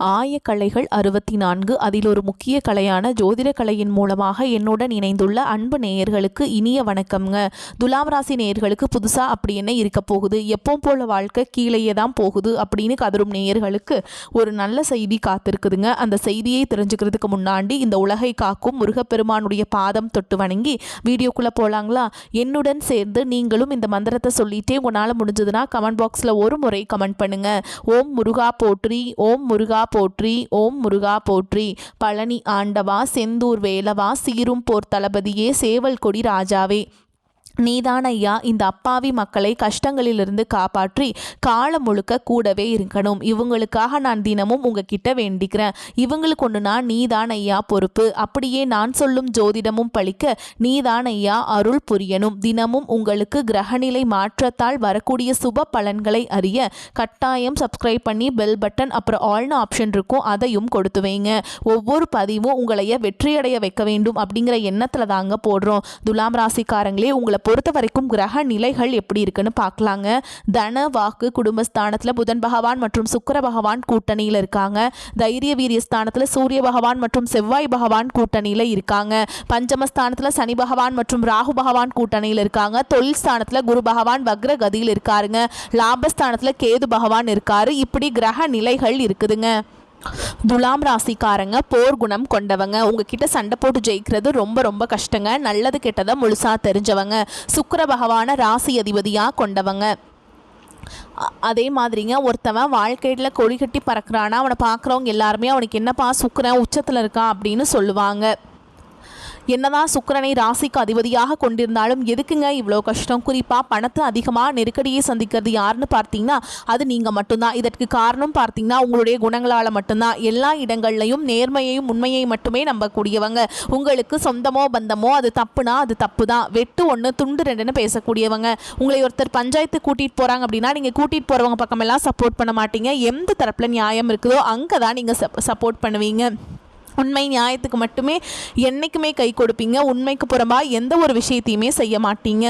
ஆயக்கலைகள் 64 அதில் ஒரு முக்கிய கலையான ஜோதிட கலையின் மூலமாக என்னுடன் இணைந்துள்ள அன்பு நேயர்களுக்கு இனிய வணக்கம்ங்க. துலாம் ராசி நேயர்களுக்கு புதுசா அப்படி என்ன இருக்க போகுது, எப்பவும் போல வாழ்க்கை கீழேயே தான் போகுது அப்படின்னு கதரும் நேயர்களுக்கு ஒரு நல்ல செய்தி காத்திருக்குதுங்க. அந்த செய்தியை தெரிஞ்சுக்கிறதுக்கு முன்னாடி இந்த உலகை காக்கும் முருகப்பெருமானுடைய பாதம் தொட்டு வணங்கி வீடியோக்குள்ள போலாங்களா? என்னுடன் சேர்ந்து நீங்களும் இந்த மந்திரத்தை சொல்லிட்டே உங்களால் முடிஞ்சதுன்னா கமெண்ட் பாக்ஸில் ஒரு முறை கமெண்ட் பண்ணுங்க. ஓம் முருகா போற்றி, ஓம் முருகா போற்றி, ஓம் முருகா போற்றி. பழனி ஆண்டவா, செந்தூர் வேலவா, சீரும் போர் தளபதியே, சேவல் கொடி ராஜாவே, நீதான் ஐயா இந்த அப்பாவி மக்களை கஷ்டங்களிலிருந்து காப்பாற்றி காலம் முழுக்க கூடவே இருக்கணும். இவங்களுக்காக நான் தினமும் உங்ககிட்ட வேண்டிக்கிறேன். இவங்களுக்கு ஒன்றுனா நீதான் ஐயா பொறுப்பு. அப்படியே நான் சொல்லும் ஜோதிடமும் பழிக்க நீதான் ஐயா அருள் புரியணும். தினமும் உங்களுக்கு கிரகநிலை மாற்றத்தால் வரக்கூடிய சுப பலன்களை அறிய கட்டாயம் சப்ஸ்கிரைப் பண்ணி பெல் பட்டன் அப்புறம் ஆல்னு ஆப்ஷன் இருக்கும், அதையும் கொடுத்து வைங்க. ஒவ்வொரு பதிவும் உங்களைய வெற்றியடைய வைக்க வேண்டும் அப்படிங்கிற எண்ணத்தில் தாங்க போடுறோம். துலாம் ராசிக்காரங்களே, உங்களை பொறுத்த வரைக்கும் கிரக நிலைகள் எப்படி இருக்குன்னு பார்க்கலாங்க. தன வாக்கு குடும்பஸ்தானத்தில் புதன் பகவான் மற்றும் சுக்கிர பகவான் கூட்டணியில் இருக்காங்க. தைரிய வீரிய ஸ்தானத்தில் சூரிய பகவான் மற்றும் செவ்வாய் பகவான் கூட்டணியில் இருக்காங்க. பஞ்சமஸ்தானத்தில் சனி பகவான் மற்றும் ராகு பகவான் கூட்டணியில் இருக்காங்க. தொழில் ஸ்தானத்தில் குரு பகவான் வக்ர கதியில் இருக்காருங்க. லாபஸ்தானத்தில் கேது பகவான் இருக்காரு. இப்படி கிரக நிலைகள் இருக்குதுங்க. துலாம் ராசிக்காரங்க போர் குணம் கொண்டவங்க. உங்ககிட்ட சண்டை போட்டு ஜெயிக்கிறது ரொம்ப ரொம்ப கஷ்டங்க. நல்லது கெட்டதை முழுசா தெரிஞ்சவங்க. சுக்கிர பகவான ராசி அதிபதியாக கொண்டவங்க. அதே மாதிரிங்க, ஒருத்தவன் வாழ்க்கையில் கொடி கட்டி பறக்கிறானா அவனை பார்க்குறவங்க எல்லாருமே அவனுக்கு என்னப்பா சுக்கிரன் உச்சத்தில் இருக்கான் அப்படின்னு சொல்லுவாங்க. என்னதான் சுக்கிரனை ராசிக்கு அதிபதியாக கொண்டிருந்தாலும் எதுக்குங்க இவ்வளோ கஷ்டம்? குறிப்பாக பணத்தை அதிகமாக நெருக்கடியை சந்திக்கிறது யாருன்னு பார்த்தீங்கன்னா அது நீங்கள் மட்டும்தான். இதற்கு காரணம் பார்த்தீங்கன்னா உங்களுடைய குணங்களால் மட்டும்தான். எல்லா இடங்கள்லையும் நேர்மையையும் உண்மையை மட்டுமே நம்பக்கூடியவங்க. உங்களுக்கு சொந்தமோ பந்தமோ அது தப்புனா அது தப்பு தான். வெட்டு ஒன்று துண்டு ரெண்டுன்னு பேசக்கூடியவங்க. உங்களை ஒருத்தர் பஞ்சாயத்து கூட்டிகிட்டு போகிறாங்க அப்படின்னா நீங்கள் கூட்டிகிட்டு போகிறவங்க பக்கமெல்லாம் சப்போர்ட் பண்ண மாட்டீங்க. எந்த தரப்பில் நியாயம் இருக்குதோ அங்கே தான் நீங்கள் சப்போர்ட் பண்ணுவீங்க. உண்மை நியாயத்துக்கு மட்டுமே என்றைக்குமே கை கொடுப்பீங்க. உண்மைக்கு புறம்பாக எந்த ஒரு விஷயத்தையுமே செய்ய மாட்டீங்க.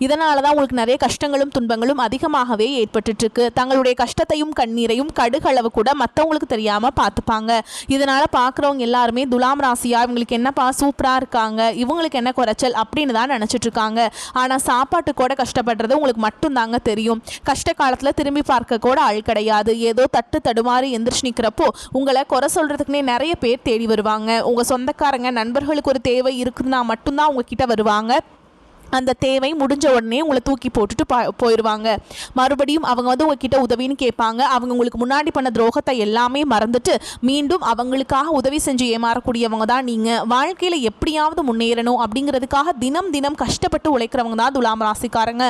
இதனால தான் உங்களுக்கு நிறைய கஷ்டங்களும் துன்பங்களும் அதிகமாகவே ஏற்பட்டுருக்கு. தங்களுடைய கஷ்டத்தையும் கண்ணீரையும் கடுகளவு கூட மற்றவங்களுக்கு தெரியாமல் பார்த்துப்பாங்க. இதனால் பார்க்குறவங்க எல்லாருமே துலாம் ராசியா இவங்களுக்கு என்னப்பா சூப்பராக இருக்காங்க, இவங்களுக்கு என்ன குறைச்சல் அப்படின்னு தான் நினச்சிட்ருக்காங்க. ஆனால் சாப்பாட்டு கூட கஷ்டப்படுறது உங்களுக்கு மட்டும்தாங்க தெரியும். கஷ்ட காலத்தில் திரும்பி பார்க்க கூட ஆள் கிடையாது. ஏதோ தட்டு தடுமாறி எந்திரிச்சு நிற்கிறப்போ உங்களை குறை சொல்கிறதுக்குன்னே நிறைய பேர் தேடி வருவாங்க. உங்கள் சொந்தக்காரங்க நண்பர்களுக்கு ஒரு தேவை இருக்குதுன்னா மட்டும்தான் உங்ககிட்ட வருவாங்க. அந்த தேவை முடிஞ்ச உடனே உங்களை தூக்கி போட்டுட்டு போயிடுவாங்க. மறுபடியும் அவங்க உங்ககிட்ட உதவின்னு கேட்பாங்க. அவங்க உங்களுக்கு முன்னாடி பண்ண துரோகத்தை எல்லாமே மறந்துட்டு மீண்டும் அவங்களுக்காக உதவி செஞ்சு ஏமாறக்கூடியவங்க தான் நீங்கள். வாழ்க்கையில் எப்படியாவது முன்னேறணும் அப்படிங்கிறதுக்காக தினம் தினம் கஷ்டப்பட்டு உழைக்கிறவங்க தான் துலாம் ராசிக்காரங்க.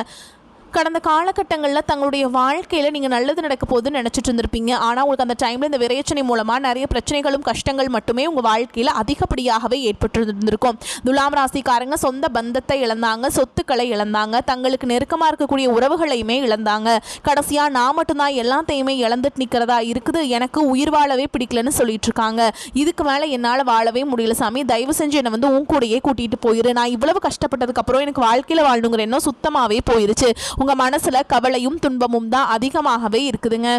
கடந்த காலகட்டங்களில் தங்களுடைய வாழ்க்கையில் நீங்கள் நல்லது நடக்க போகுதுன்னு நினச்சிட்டு இருந்திருப்பீங்க. ஆனால் உங்களுக்கு அந்த டைமில் இந்த விரைச்சனை மூலமாக நிறைய பிரச்சனைகளும் கஷ்டங்கள் மட்டுமே உங்கள் வாழ்க்கையில் அதிகப்படியாகவே ஏற்பட்டிருந்திருக்கும். துலாம் ராசிக்காரங்க சொந்த பந்தத்தை இழந்தாங்க, சொத்துக்களை இழந்தாங்க, தங்களுக்கு நெருக்கமாக இருக்கக்கூடிய உறவுகளையுமே இழந்தாங்க. கடைசியாக நான் மட்டும்தான் எல்லாத்தையுமே இழந்துட்டு நிற்கிறதா இருக்குது, எனக்கு உயிர் வாழவே பிடிக்கலன்னு சொல்லிட்டு இருக்காங்க. இதுக்கு மேலே என்னால் வாழவே முடியல சாமி, தயவு செஞ்சு என்னை உன் கூடையே கூட்டிகிட்டு போயிரு. நான் இவ்வளவு கஷ்டப்பட்டதுக்கப்புறம் எனக்கு வாழ்க்கையில் வாழணுங்கிற எண்ணம் சுத்தமாகவே போயிருச்சு. உங்கள் மனசில் கவலையும் துன்பமும் தான் அதிகமாகவே இருக்குதுங்க.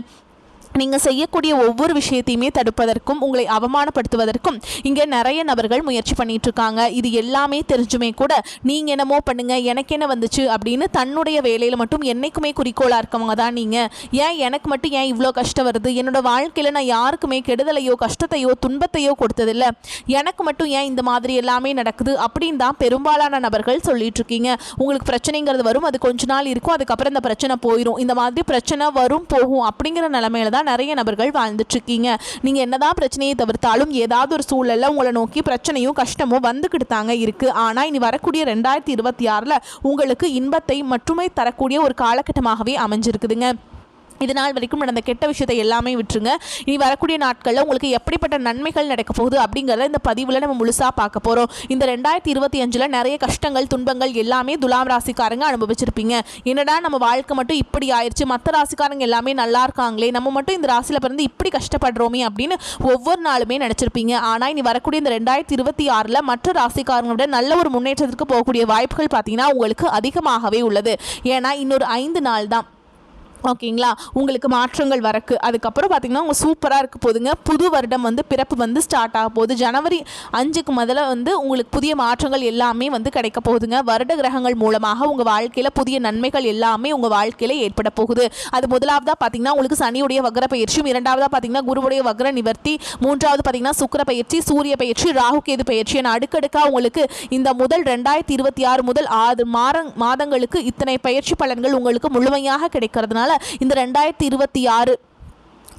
நீங்கள் செய்யக்கூடிய ஒவ்வொரு விஷயத்தையுமே தடுப்பதற்கும் உங்களை அவமானப்படுத்துவதற்கும் இங்கே நிறைய நபர்கள் முயற்சி பண்ணிட்டு இருக்காங்க. இது எல்லாமே தெரிஞ்சுமே கூட நீங்கள் என்னமோ பண்ணுங்க, எனக்கு என்ன வந்துச்சு அப்படின்னு தன்னுடைய வேலையில் மட்டும் என்னைக்குமே குறிக்கோளாக இருக்கவங்க தான் நீங்கள். ஏன் எனக்கு மட்டும் ஏன் இவ்வளோ கஷ்டம் வருது, என்னோட வாழ்க்கையில் நான் யாருக்குமே கெடுதலையோ கஷ்டத்தையோ துன்பத்தையோ கொடுத்ததில்லை, எனக்கு மட்டும் ஏன் இந்த மாதிரி எல்லாமே நடக்குது அப்படின்னு தான் பெரும்பாலான நபர்கள் சொல்லிட்டு இருக்கீங்க. உங்களுக்கு பிரச்சனைங்கிறது வரும், அது கொஞ்ச நாள் இருக்கும், அதுக்கப்புறம் இந்த பிரச்சனை போயிடும். இந்த மாதிரி பிரச்சனை வரும் போகும் அப்படிங்கிற நிலைமையில தான் நிறைய நபர்கள் வாழ்ந்துட்டு இருக்கீங்க. நீங்க என்னதான் பிரச்சனையை தவிர்த்தாலும் ஏதாவது ஒரு சூழல்ல உங்களை நோக்கி பிரச்சனையும் கஷ்டமும் வந்துக்கிட்டு தாங்க இருக்கு. ஆனா இனி வரக்கூடிய 2026ல உங்களுக்கு இன்பத்தை மட்டுமே தரக்கூடிய ஒரு காலகட்டமாகவே அமைஞ்சிருக்குதுங்க. இதனால் வரைக்கும் நடந்த கெட்ட விஷயத்தை எல்லாமே விட்டுருங்க. இனி வரக்கூடிய நாட்களில் உங்களுக்கு எப்படிப்பட்ட நன்மைகள் நடக்க போகுது அப்படிங்கிறத இந்த பதிவில் நம்ம முழுசாக பார்க்க போகிறோம். இந்த 2025 நிறைய கஷ்டங்கள் துன்பங்கள் எல்லாமே துலாம் ராசிக்காரங்க அனுபவிச்சிருப்பீங்க. என்னடா நம்ம வாழ்க்கை மட்டும் இப்படி ஆயிடுச்சு, மற்ற ராசிக்காரங்க எல்லாமே நல்லா இருக்காங்களே, நம்ம மட்டும் இந்த ராசியில் பிறந்து இப்படி கஷ்டப்படுறோமே அப்படின்னு ஒவ்வொரு நாளுமே நினச்சிருப்பீங்க. ஆனால் இனி வரக்கூடிய இந்த 2026ல் மற்ற ராசிக்காரங்களோட நல்ல ஒரு முன்னேற்றத்திற்கு போகக்கூடிய வாய்ப்புகள் பார்த்தீங்கன்னா உங்களுக்கு அதிகமாகவே உள்ளது. ஏன்னா இன்னொரு 5 நாள் தான் ஓகேங்களா, உங்களுக்கு மாற்றங்கள் வரக்கு. அதுக்கப்புறம் பார்த்தீங்கன்னா உங்கள் சூப்பராக இருக்க போதுங்க. புது வருடம் வந்து பிறப்பு வந்து ஸ்டார்ட் ஆக போகுது. ஜனவரி 5க்கு முதல்ல வந்து உங்களுக்கு புதிய மாற்றங்கள் எல்லாமே வந்து கிடைக்க போகுதுங்க. வருட கிரகங்கள் மூலமாக உங்கள் வாழ்க்கையில் புதிய நன்மைகள் எல்லாமே உங்கள் வாழ்க்கையில் ஏற்பட போகுது. அது முதலாவதாக பார்த்தீங்கன்னா உங்களுக்கு சனியுடைய வக்ர பயிற்சியும், இரண்டாவதாக பார்த்தீங்கன்னா குருவுடைய வக்ர நிவர்த்தி, மூன்றாவது பார்த்தீங்கன்னா சுக்கிர பயிற்சி, சூரிய பயிற்சி, ராகு கேது பயிற்சி என அடுக்கடுக்காக உங்களுக்கு இந்த முதல் 2026 முதல் 6 மாதங்களுக்கு இத்தனை பயிற்சி பலன்கள் உங்களுக்கு முழுமையாக கிடைக்கிறதுனால இந்த 2026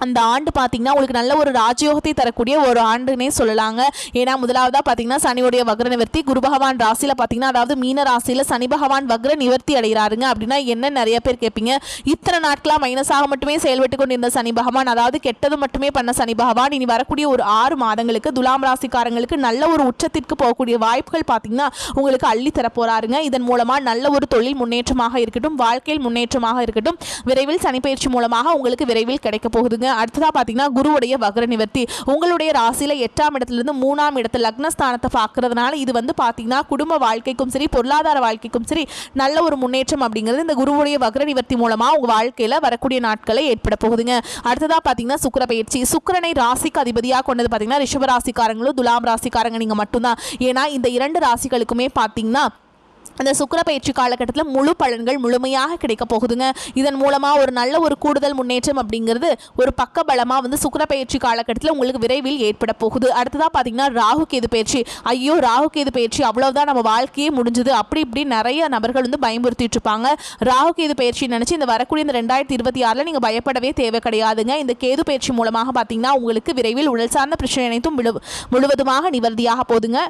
அந்த ஆண்டு பார்த்தீங்கன்னா உங்களுக்கு நல்ல ஒரு ராஜயோகத்தை தரக்கூடிய ஒரு ஆண்டுன்னே சொல்லலாங்க. ஏன்னா முதலாவதாக பார்த்தீங்கன்னா சனியுடைய வக்ர நிவர்த்தி, குரு பகவான் ராசியில் பார்த்தீங்கன்னா அதாவது மீன ராசியில் சனி பகவான் வக்ர நிவர்த்தி அடைகிறாருங்க. அப்படின்னா என்ன நிறைய பேர் கேட்பீங்க, இத்தனை நாட்களாக மைனஸாக மட்டுமே செயல்பட்டு கொண்டிருந்த சனி பகவான், அதாவது கெட்டது மட்டுமே பண்ண சனி பகவான் இனி வரக்கூடிய ஒரு 6 மாதங்களுக்கு துலாம் ராசிக்காரங்களுக்கு நல்ல ஒரு உச்சத்திற்கு போகக்கூடிய வாய்ப்புகள் பார்த்தீங்கன்னா உங்களுக்கு அள்ளி தரப்போறாருங்க. இதன் மூலமாக நல்ல ஒரு தொழில் முன்னேற்றமாக இருக்கட்டும், வாழ்க்கையில் முன்னேற்றமாக இருக்கட்டும், விரைவில் சனி பயிற்சி மூலமாக உங்களுக்கு விரைவில் கிடைக்க போகுதுங்க. அடுத்ததா பார்த்தீங்கன்னா குருவுடைய வக்ர நிவர்த்தி உங்களுடைய ராசியில 8ஆம் இடத்திலிருந்து 3ஆம் இடத்துல லக்னஸ்தானத்தை பார்க்கறதுனால இது வந்து பார்த்தீங்கன்னா குடும்ப வாழ்க்கைக்கும் சரி பொருளாதார வாழ்க்கைக்கும் சரி நல்ல ஒரு முன்னேற்றம் அப்படிங்கிறது இந்த குருவுடைய வக்ர நிவர்த்தி மூலமா உங்க வாழ்க்கையில வரக்கூடிய நாட்களை ஏற்பட போகுதுங்க. அடுத்ததா பார்த்தீங்கன்னா சுக்கிர பயிற்சி. சுக்கிரனை ராசிக்கு அதிபதியாக கொண்டது பார்த்தீங்கன்னா ரிஷப ராசிக்காரங்களும் துலாம் ராசிக்காரங்க நீங்க மட்டும்தான். ஏன்னா இந்த 2 ராசிகளுக்குமே பார்த்தீங்கன்னா அந்த சுக்கிர பயிற்சி காலகட்டத்தில் முழு பலன்கள் முழுமையாக கிடைக்க போகுதுங்க. இதன் மூலமாக ஒரு நல்ல ஒரு கூடுதல் முன்னேற்றம் அப்படிங்கிறது ஒரு பக்க பலமாக வந்து சுக்கிர பயிற்சி காலகட்டத்தில் உங்களுக்கு விரைவில் ஏற்பட போகுது. அடுத்ததாக பார்த்தீங்கன்னா ராகு கேது பயிற்சி. ஐயோ ராகு கேது பயிற்சி அவ்வளோதான் நம்ம வாழ்க்கையே முடிஞ்சுது அப்படி இப்படி நிறைய நபர்கள் வந்து பயமுறுத்திட்டு இருப்பாங்க. ராகு கேது பயிற்சி நினச்சி இந்த வரக்கூடிய இந்த 2026 நீங்கள் பயப்படவே தேவை கிடையாதுங்க. இந்த கேது பயிற்சி மூலமாக பார்த்தீங்கன்னா உங்களுக்கு விரைவில் உடல் சார்ந்த பிரச்சனை அனைத்தும் முழுவதுமாக நிவர்த்தியாக போகுதுங்க.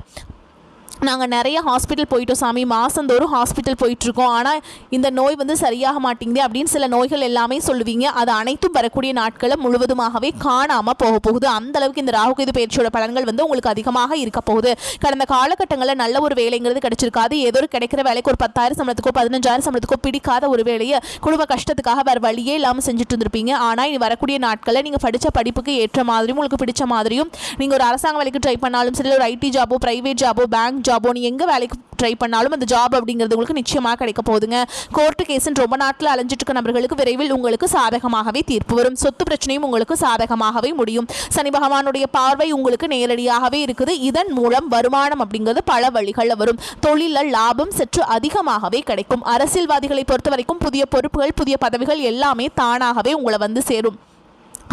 நாங்கள் நிறைய ஹாஸ்பிட்டல் போயிட்டோம் சாமி, மாதந்தோறும் ஹாஸ்பிட்டல் போயிட்டுருக்கோம், ஆனால் இந்த நோய் வந்து சரியாக மாட்டேங்குது அப்படின்னு சில நோய்கள் எல்லாமே சொல்லுவீங்க. அது அனைத்தும் வரக்கூடிய நாட்களை முழுவதுமாகவே காணாமல் போக போகுது. அந்தளவுக்கு இந்த ராகு கேது பயிற்சியோட பலன்கள் வந்து உங்களுக்கு அதிகமாக இருக்க போகுது. கடந்த காலகட்டங்களில் நல்ல ஒரு வேலைங்கிறது கிடைச்சிருக்காது. ஏதோ ஒரு கிடைக்கிற வேலைக்கு ஒரு 10,000 சம்பளத்துக்கோ 15,000 சம்பளத்துக்கோ பிடிக்காத ஒரு வேலையை குடும்ப கஷ்டத்துக்காக வேறு வழியே இல்லாமல் செஞ்சுட்டு இருந்திருப்பீங்க. ஆனால் இனி வரக்கூடிய நாட்களில் நீங்கள் படித்த படிப்புக்கு ஏற்ற மாதிரியும் உங்களுக்கு பிடிச்ச மாதிரியும் நீங்கள் ஒரு அரசாங்க வேலைக்கு ட்ரை பண்ணாலும் சரி, ஒரு ஐடி ஜாபோ பிரைவேட் ஜாபோ பேங்க் ஜாபோ நீ எங்கே வேலைக்கு ட்ரை பண்ணாலும் அந்த ஜாப் அப்படிங்கிறது உங்களுக்கு நிச்சயமாக கிடைக்க போகுதுங்க. கோர்ட்டு கேஸுன்னு ரொம்ப நாட்டில் அலைஞ்சிட்டு இருக்க நபர்களுக்கு விரைவில் உங்களுக்கு சாதகமாகவே தீர்ப்பு வரும். சொத்து பிரச்சனையும் உங்களுக்கு சாதகமாகவே முடியும். சனி பகவானுடைய பார்வை உங்களுக்கு நேரடியாகவே இருக்குது. இதன் மூலம் வருமானம் அப்படிங்கிறது பல வழிகளில் வரும். தொழிலில் லாபம் சற்று அதிகமாகவே கிடைக்கும். அரசியல்வாதிகளை பொறுத்த வரைக்கும் புதிய பொறுப்புகள் புதிய பதவிகள் எல்லாமே தானாகவே உங்களை வந்து சேரும்.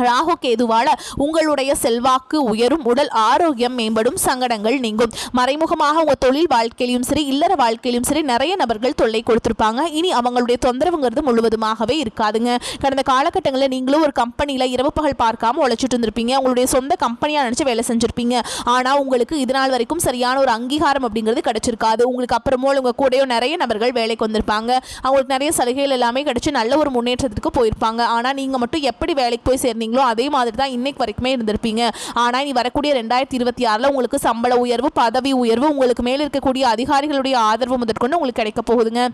ராகு கேதுவால உங்களுடைய செல்வாக்கு உயரும், உடல் ஆரோக்கியம் மேம்படும், சங்கடங்கள் நீங்கும். மறைமுகமாக உங்கள் தொழில் வாழ்க்கையிலும் சரி இல்லற வாழ்க்கையிலும் சரி நிறைய நபர்கள் தொல்லை கொடுத்துருப்பாங்க. இனி அவங்களுடைய தொந்தரவுங்கிறது முழுவதுமாகவே இருக்காதுங்க. கடந்த காலகட்டங்களில் நீங்களும் ஒரு கம்பெனியில் இரவு பகல் பார்க்காம உழைச்சிட்டு இருந்திருப்பீங்க. உங்களுடைய சொந்த கம்பெனியாக நினச்சி வேலை செஞ்சுருப்பீங்க. ஆனால் உங்களுக்கு இது நாள் வரைக்கும் சரியான ஒரு அங்கீகாரம் அப்படிங்கிறது கிடைச்சிருக்காது. உங்களுக்கு அப்புறமோ உங்கள் கூடயோ நிறைய நபர்கள் வேலைக்கு வந்திருப்பாங்க. அவங்களுக்கு நிறைய சலுகைகள் எல்லாமே கிடைச்சி நல்ல ஒரு முன்னேற்றத்துக்கு போயிருப்பாங்க. ஆனால் நீங்கள் மட்டும் எப்படி வேலைக்கு போய் சேர்ந்தீங்க அதே மாதிரி தான் இன்னைக்கு வரைக்குமே இருந்திருப்பீங்க. ஆனா இனி வரக்கூடிய 2026 உங்களுக்கு சம்பள உயர்வு பதவி உயர்வு உங்களுக்கு மேல இருக்கக்கூடிய அதிகாரிகளுடைய ஆதரவு முதற்கொண்டு உங்களுக்கு கிடைக்க போகுதுங்க.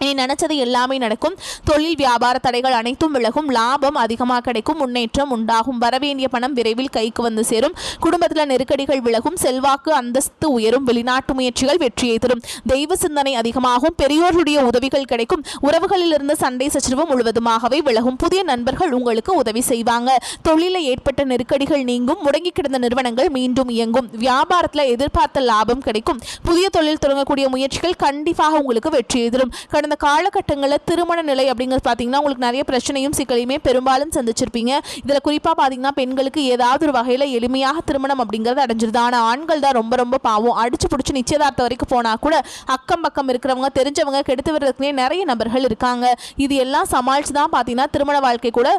நீ நினைச்சது எல்லாமே நடக்கும். தொழில் வியாபார தடைகள் அனைத்தும் விலகும். லாபம் அதிகமாக கிடைக்கும். முன்னேற்றம் உண்டாகும். வரவேண்டிய பணம் விரைவில் கைக்கு வந்து சேரும். குடும்பத்தில் நெருக்கடிகள் விலகும். செல்வாக்கு அந்தஸ்து உயரும். வெளிநாட்டு முயற்சிகள் வெற்றியை தரும். தெய்வ சிந்தனை அதிகமாகும். பெரியோருடைய உதவிகள் கிடைக்கும். உறவுகளில் இருந்த சண்டை சச்சரவு முழுவதுமாகவே விலகும். புதிய நண்பர்கள் உங்களுக்கு உதவி செய்வாங்க. தொழிலில் ஏற்பட்ட நெருக்கடிகள் நீங்கும். முடங்கி கிடந்த நிறுவனங்கள் மீண்டும் இயங்கும். வியாபாரத்தில் எதிர்பார்த்த லாபம் கிடைக்கும். புதிய தொழில் தொடங்கக்கூடிய முயற்சிகள் கண்டிப்பாக உங்களுக்கு வெற்றியை தரும். கடந்த காலகட்டங்களில் திருமண நிலை அப்படிங்கிறது பார்த்தீங்கன்னா உங்களுக்கு நிறைய பிரச்சனையும் சிக்கலையுமே பெரும்பாலும் சந்திச்சிருப்பீங்க. இதில் குறிப்பாக பார்த்தீங்கன்னா பெண்களுக்கு ஏதாவது ஒரு வகையில் எளிமையாக திருமணம் அப்படிங்கிறது அடைஞ்சிருது. ஆனால் ஆண்கள் தான் ரொம்ப ரொம்ப பாவம். அடிச்சு பிடிச்சி நிச்சயதார்த்தம் வரைக்கும் போனால் கூட அக்கம் பக்கம் இருக்கிறவங்க தெரிஞ்சவங்க கெடுத்து விடுறதுக்குனே நிறைய நபர்கள் இருக்காங்க. இது எல்லாம் சமாளித்து தான் பார்த்தீங்கன்னா திருமண வாழ்க்கை கூட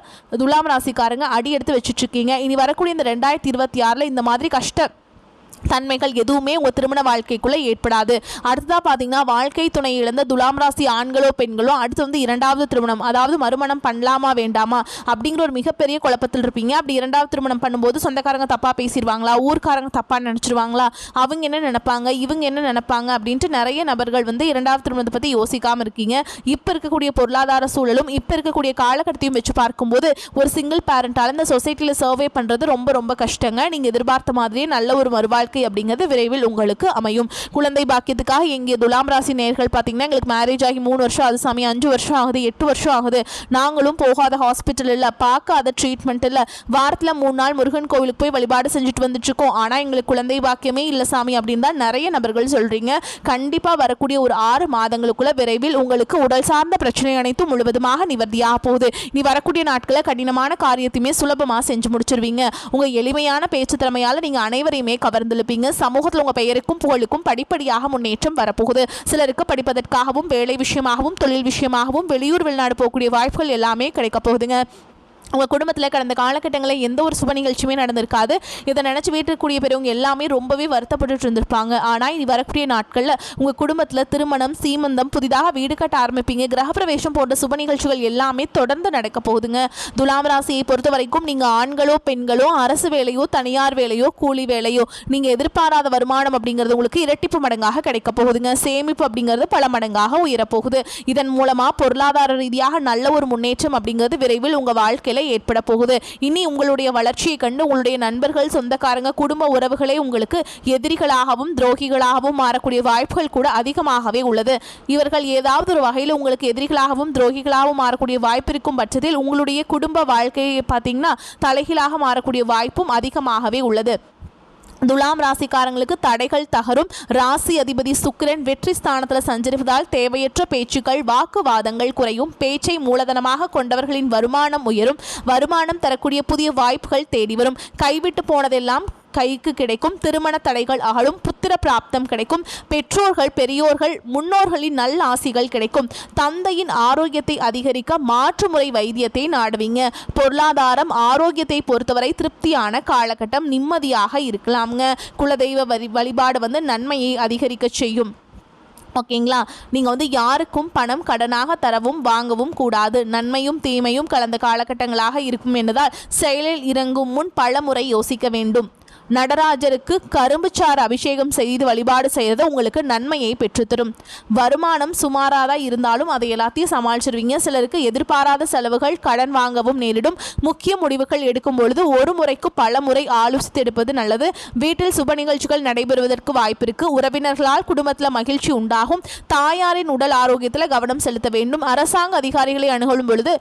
துலாம் ராசிக்காரங்க அடி எடுத்து வச்சுட்டு இருக்கீங்க. இனி வரக்கூடிய இந்த 2026 இந்த மாதிரி கஷ்ட தன்மைகள் எதுவுமே உங்கள் திருமண வாழ்க்கைக்குள்ளே ஏற்படாது. அடுத்ததாக பார்த்தீங்கன்னா வாழ்க்கை துணை இழந்த துலாம் ராசி ஆண்களோ பெண்களோ அடுத்து வந்து 2வது திருமணம் அதாவது மறுமணம் பண்ணலாமா வேண்டாமா அப்படிங்கிற ஒரு மிகப்பெரிய குழப்பத்தில் இருப்பீங்க. அப்படி 2வது திருமணம் பண்ணும்போது சொந்தக்காரங்க தப்பாக பேசிடுவாங்களா, ஊர்க்காரங்க தப்பாக நினச்சிருவாங்களா, அவங்க என்ன நினைப்பாங்க இவங்க என்ன நினைப்பாங்க அப்படின்ட்டு நிறைய நபர்கள் வந்து 2வது திருமணத்தை பற்றி யோசிக்காமல் இருக்கீங்க. இப்போ இருக்கக்கூடிய பொருளாதார சூழலும் இப்போ இருக்கக்கூடிய காலகட்டத்தையும் வச்சு பார்க்கும்போது ஒரு சிங்கிள் பேரண்டால் இந்த சொசைட்டியில் சர்வே பண்ணுறது ரொம்ப ரொம்ப கஷ்டங்க. நீங்கள் எதிர்பார்த்த மாதிரியே நல்ல ஒரு மறுவாழ்க்கை வாழ்க்கை அப்படிங்கிறது விரைவில் உங்களுக்கு அமையும். குழந்தை பாக்கியத்துக்காக எங்கே துலாம் ராசி நேயர்கள் பார்த்தீங்கன்னா எங்களுக்கு மேரேஜ் ஆகி 3 வருஷம் ஆகுது சாமி, 5 வருஷம் ஆகுது, 8 வருஷம் ஆகுது, நாங்களும் போகாத ஹாஸ்பிட்டல் இல்லை, பார்க்காத ட்ரீட்மெண்ட் இல்லை, வாரத்தில் 3 நாள் முருகன் கோவிலுக்கு போய் வழிபாடு செஞ்சுட்டு வந்துட்டு இருக்கோம், ஆனால் எங்களுக்கு குழந்தை பாக்கியமே இல்லை சாமி அப்படின்னு தான் நிறைய நபர்கள் சொல்றீங்க. கண்டிப்பாக வரக்கூடிய ஒரு 6 மாதங்களுக்குள்ள விரைவில் உங்களுக்கு உடல் சார்ந்த பிரச்சனை அனைத்தும் முழுவதுமாக நிவர்த்தியாக போகுது. நீ வரக்கூடிய நாட்களில் கடினமான காரியத்தையுமே சுலபமாக செஞ்சு முடிச்சிருவீங்க. உங்க எளிமையான பேச்சு திறமையால் நீங்க அனைவரையுமே கவர்ந்திருப்பீங்க. சமூகத்தில் உங்க பெயருக்கும் புகழுக்கும் படிப்படியாக முன்னேற்றம் வரப்போகுது. சிலருக்கு படிப்பதற்காகவும் வேலை விஷயமாகவும் தொழில் விஷயமாகவும் வெளியூர் வெளிநாடு போகக்கூடிய வாய்ப்புகள் எல்லாமே கிடைக்க போகுதுங்க. உங்கள் குடும்பத்தில் கடந்த காலகட்டங்களில் எந்த ஒரு சுப நிகழ்ச்சியுமே நடந்திருக்காது. இதை நினச்சி வீட்டுக்கூடிய பெரியவங்க எல்லாமே ரொம்பவே வருத்தப்பட்டு இருந்திருப்பாங்க. ஆனால் இது வரக்கூடிய நாட்களில் உங்கள் குடும்பத்தில் திருமணம், சீமந்தம், புதிதாக வீடு கட்ட ஆரம்பிப்பீங்க. கிரகப்பிரவேசம் போன்ற சுப நிகழ்ச்சிகள் எல்லாமே தொடர்ந்து நடக்க போகுதுங்க. துலாம் ராசியை பொறுத்த வரைக்கும் நீங்கள் ஆண்களோ பெண்களோ அரசு வேலையோ தனியார் வேலையோ கூலி வேலையோ நீங்கள் எதிர்பாராத வருமானம் அப்படிங்கிறது உங்களுக்கு இரட்டிப்பு மடங்காக கிடைக்க போகுதுங்க. சேமிப்பு அப்படிங்கிறது பல மடங்காக உயரப்போகுது. இதன் மூலமாக பொருளாதார ரீதியாக நல்ல ஒரு முன்னேற்றம் அப்படிங்கிறது விரைவில் உங்கள் வாழ்க்கையில் ஏற்பட போகுது. இனி உங்களுடைய வளர்ச்சியை கண்டு உங்களுடைய நண்பர்கள், சொந்தக்காரங்க, குடும்ப உறவுகளே உங்களுக்கு எதிரிகளாகவும் துரோகிகளாகவும் மாறக்கூடிய வாய்ப்புகள் கூட அதிகமாகவே உள்ளது. இவர்கள் ஏதாவது ஒரு வகையில் உங்களுக்கு எதிரிகளாகவும் துரோகிகளாகவும் மாறக்கூடிய வாய்ப்பு இருக்கும் பட்சத்தில் உங்களுடைய குடும்ப வாழ்க்கையை பார்த்தீங்கன்னா தலைகீழாக மாறக்கூடிய வாய்ப்பும் அதிகமாகவே உள்ளது. துலாம் ராசிக்காரங்களுக்கு தடைகள் தகரும். ராசி அதிபதி சுக்கிரன் வெற்றி ஸ்தானத்தில் சஞ்சரிப்பதால் தேவையற்ற பேச்சுக்கள், வாக்குவாதங்கள் குறையும். பேச்சை மூலதனமாக கொண்டவர்களின் வருமானம் உயரும். வருமானம் தரக்கூடிய புதிய வாய்ப்புகள் தேடி வரும். கைவிட்டு போனதெல்லாம் கைக்கு கிடைக்கும். திருமண தடைகள் அகலும். புத்திர பிராப்தம் கிடைக்கும். பெற்றோர்கள், பெரியோர்கள், முன்னோர்களின் நல்ல ஆசிகள் கிடைக்கும். தந்தையின் ஆரோக்கியத்தை அதிகரிக்க மாற்றுமுறை வைத்தியத்தை நாடுவீங்க. பொருளாதாரம், ஆரோக்கியத்தை பொறுத்தவரை திருப்தியான காலகட்டம், நிம்மதியாக இருக்கலாம்ங்க. குலதெய்வ வழிபாடு நன்மையை அதிகரிக்க செய்யும். ஓகேங்களா? நீங்கள் யாருக்கும் பணம் கடனாக தரவும் வாங்கவும் கூடாது. நன்மையும் தீமையும் கலந்த காலகட்டங்களாக இருக்கும் என்பதால் செயலில் இறங்கும் முன் பல முறை யோசிக்க வேண்டும். நடராஜருக்கு கரும்புச்சாறு அபிஷேகம் செய்து வழிபாடு செய்கிறது உங்களுக்கு நன்மையை பெற்றுத்தரும். வருமானம் சுமாராக இருந்தாலும் அதை எல்லாத்தையும் சமாளிச்சிருவீங்க. சிலருக்கு எதிர்பாராத செலவுகள், கடன் வாங்கவும் நேரிடும். முக்கிய முடிவுகள் எடுக்கும் பொழுது ஒரு முறைக்கு பல முறை ஆலோசித்து எடுப்பது நல்லது. வீட்டில் சுப நிகழ்ச்சிகள் நடைபெறுவதற்கு வாய்ப்பு இருக்கு. உறவினர்களால் குடும்பத்தில் மகிழ்ச்சி உண்டாகும். தாயாரின் உடல் ஆரோக்கியத்தில் கவனம் செலுத்த வேண்டும். அரசாங்க அதிகாரிகளை அணுகும் பொழுது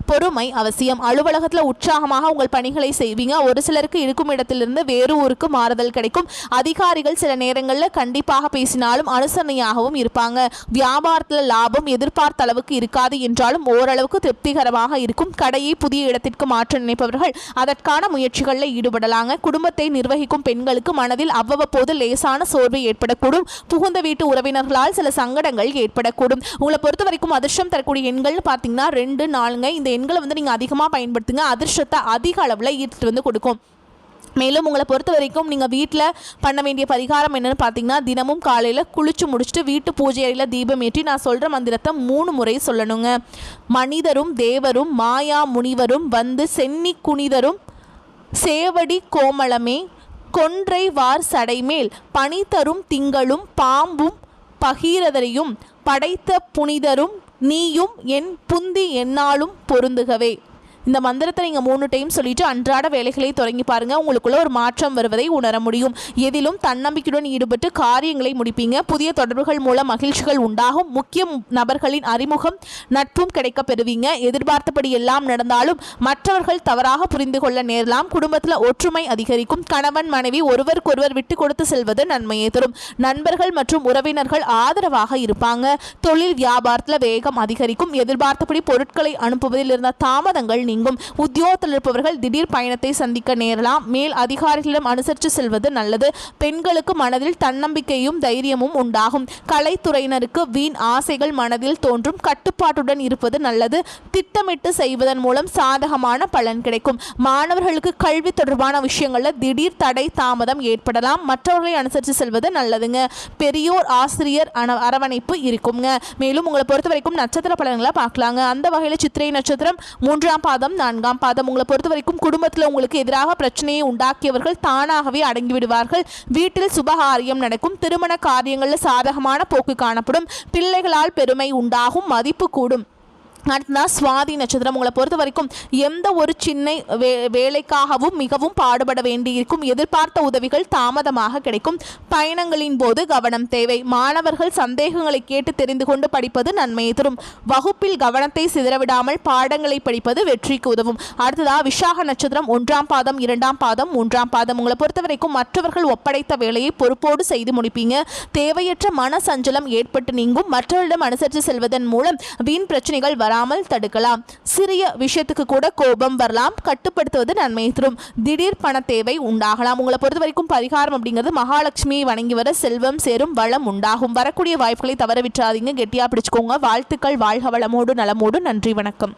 பொறுமை அவசியம். அலுவலகத்தில் உற்சாகமாக உங்கள் பணிகளை செய்வீங்க. ஒரு சிலருக்கு இருக்கும் இடத்திலிருந்து வேறு ஊருக்கு மாறுதல் கிடைக்கும். அதிகாரிகள் சில நேரங்களில் கண்டிப்பாக பேசினாலும் அனுசரணையாகவும் இருப்பாங்க. வியாபாரத்தில் லாபம் எதிர்பார்த்த அளவுக்கு இருக்காது என்றாலும் ஓரளவுக்கு திருப்திகரமாக இருக்கும். கடையை புதிய இடத்திற்கு மாற்ற நினைப்பவர்கள் அதற்கான முயற்சிகளில் ஈடுபடலாங்க. குடும்பத்தை நிர்வகிக்கும் பெண்களுக்கு மனதில் அவ்வப்போது லேசான சோர்வு ஏற்படக்கூடும். புகுந்த வீட்டு உறவினர்களால் சில சங்கடங்கள் ஏற்படக்கூடும். உங்களை பொறுத்த வரைக்கும் அதிர்ஷ்டம் தரக்கூடிய எண்கள் பார்த்தீங்கன்னா 2, 4. இந்த எண்களை நீங்கள் அதிகமாக பயன்படுத்துங்க. அதிர்ஷ்டத்தை அதிக அளவில் ஈர்த்து கொடுக்கும். மேலும் உங்களை பொறுத்த வரைக்கும் நீங்கள் வீட்டில் பண்ண வேண்டிய பரிகாரம் என்னென்னு பார்த்தீங்கன்னா, தினமும் காலையில் குளிச்சு முடிச்சுட்டு வீட்டு பூஜை அறையில் தீபம் ஏற்றி நான் சொல்கிற மந்திரத்தை 3 முறை சொல்லணுங்க. மனிதரும் தேவரும் மாயா முனிவரும் வந்து சென்னி குனிதரும் சேவடி கோமளமே கொன்றை வார் சடைமேல் பனி தரும் திங்களும் பாம்பும் பகீரதரையும் படைத்த புனிதரும் நீயும் என் புந்தி என்னாலும் பொருந்துகவே. இந்த மந்திரத்தை நீங்கள் 3 டைம் சொல்லிட்டு அன்றாட வேலைகளை தொடங்கி பாருங்கள். உங்களுக்குள்ள ஒரு மாற்றம் வருவதை உணர முடியும். எதிலும் தன்னம்பிக்கையுடன் ஈடுபட்டு காரியங்களை முடிப்பீங்க. புதிய தொடர்புகள் மூலம் மகிழ்ச்சிகள் உண்டாகும். முக்கிய நபர்களின் அறிமுகம், நட்பும் கிடைக்க பெறுவீங்க. எதிர்பார்த்தபடி எல்லாம் நடந்தாலும் மற்றவர்கள் தவறாக புரிந்து கொள்ள நேரலாம். குடும்பத்தில் ஒற்றுமை அதிகரிக்கும். கணவன் மனைவி ஒருவருக்கொருவர் விட்டு கொடுத்து செல்வது நன்மையை தரும். நண்பர்கள் மற்றும் உறவினர்கள் ஆதரவாக இருப்பாங்க. தொழில் வியாபாரத்தில் வேகம் அதிகரிக்கும். எதிர்பார்த்தபடி பொருட்களை அனுப்புவதில் இருந்த தாமதங்கள் உத்தியோகத்தில் இருப்பவர்கள் திடீர் பயணத்தை சந்திக்க நேரலாம். மேல் அதிகாரிகளிடம் அனுசரித்து செல்வது நல்லது. பெண்களுக்கு மனதில் தன்னம்பிக்கையும் தைரியமும் உண்டாகும். கலைத்துறையினருக்கு வீண் ஆசைகள் மனதில் தோன்றும். கட்டுப்பாட்டுடன் இருப்பது நல்லது. திட்டமிட்டு செய்வதன் மூலம் சாதகமான பலன் கிடைக்கும். மாணவர்களுக்கு கல்வி தொடர்பான விஷயங்களில் திடீர் தடை தாமதம் ஏற்படலாம். மற்றவர்களை அனுசரித்து செல்வது நல்லதுங்க. பெரியோர் ஆசிரியர் அரவணைப்பு இருக்குங்க. மேலும் உங்களை பொறுத்த வரைக்கும் நட்சத்திர பலன்களை பார்க்கலாங்க. அந்த வகையில் சித்திரை நட்சத்திரம் 3ஆம் பாதம் 4ஆம் பாதம். உங்களை பொறுத்த வரைக்கும் குடும்பத்தில் உங்களுக்கு எதிராக பிரச்சனையை உண்டாக்கியவர்கள் தானாகவே அடங்கிவிடுவார்கள். வீட்டில் சுபகாரியம் நடக்கும். திருமண காரியங்களில் சாதகமான போக்கு காணப்படும். பிள்ளைகளால் பெருமை உண்டாகும். மதிப்பு கூடும். அடுத்ததா சுவாதி நட்சத்திரம். உங்களை பொறுத்த வரைக்கும் எந்த ஒரு சின்ன வேலைக்காகவும் மிகவும் பாடுபட வேண்டியிருக்கும். எதிர்பார்த்த உதவிகள் தாமதமாக கிடைக்கும். பயணங்களின் போது கவனம் தேவை. மாணவர்கள் சந்தேகங்களை கேட்டு தெரிந்து கொண்டு படிப்பது நன்மையை தரும். வகுப்பில் கவனத்தை சிதறவிடாமல் பாடங்களை படிப்பது வெற்றிக்கு உதவும். அடுத்ததா விசாக நட்சத்திரம். 1ஆம் பாதம் 2ஆம் பாதம் 3ஆம் பாதம். உங்களை பொறுத்த வரைக்கும் மற்றவர்கள் ஒப்படைத்த வேலையை பொறுப்போடு செய்து முடிப்பீங்க. தேவையற்ற மன சஞ்சலம் ஏற்பட்டு நீங்கும். மற்றவர்களிடம் அனுசரித்து செல்வதன் மூலம் வீண் பிரச்சனைகள் தடுக்கலாம். சிறிய விஷயத்துக்கு கூட கோபம் வரலாம். கட்டுப்படுத்துவது நன்மையை தரும். திடீர் பண தேவை உண்டாகலாம். உங்களை பொறுத்த வரைக்கும் பரிகாரம் அப்படிங்கிறது மகாலட்சுமியை வணங்கி வர செல்வம் சேரும், வளம் உண்டாகும். வரக்கூடிய வாய்ப்புகளை தவற விட்டுறாதீங்க. கெட்டியா பிடிச்சுக்கோங்க. வாழ்த்துக்கள். வாழ்க வளமோடு நலமோடு. நன்றி, வணக்கம்.